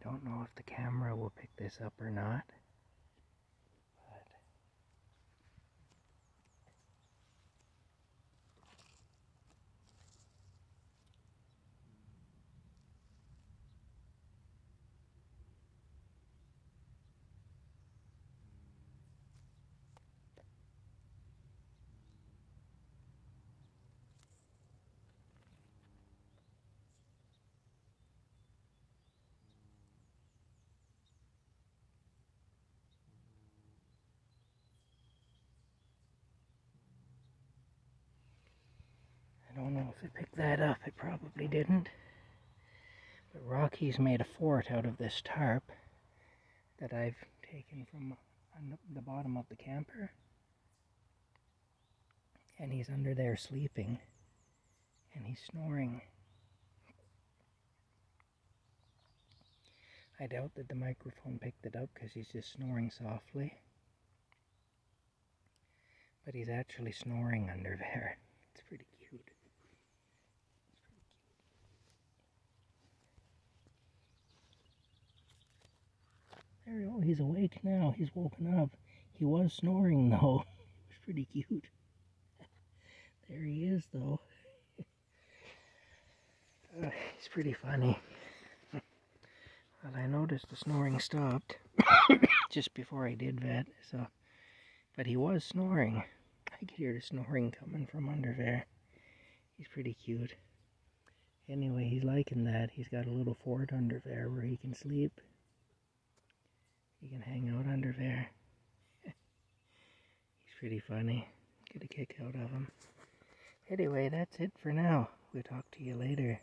don't know if the camera will pick this up or not. I don't know if it picked that up. It probably didn't. But Rocky's made a fort out of this tarp that I've taken from the bottom of the camper. And he's under there sleeping. And he's snoring. I doubt that the microphone picked it up because he's just snoring softly. But he's actually snoring under there. It's pretty cute. There, oh, he's awake now. He's woken up. He was snoring though. It was pretty cute. There he is though. He's pretty funny. Well, I noticed the snoring stopped just before I did that, so, but he was snoring. I could hear the snoring coming from under there. He's pretty cute. Anyway, he's liking that. He's got a little fort under there where he can sleep. He can hang out under there. He's pretty funny. Get a kick out of him. Anyway, that's it for now. We'll talk to you later.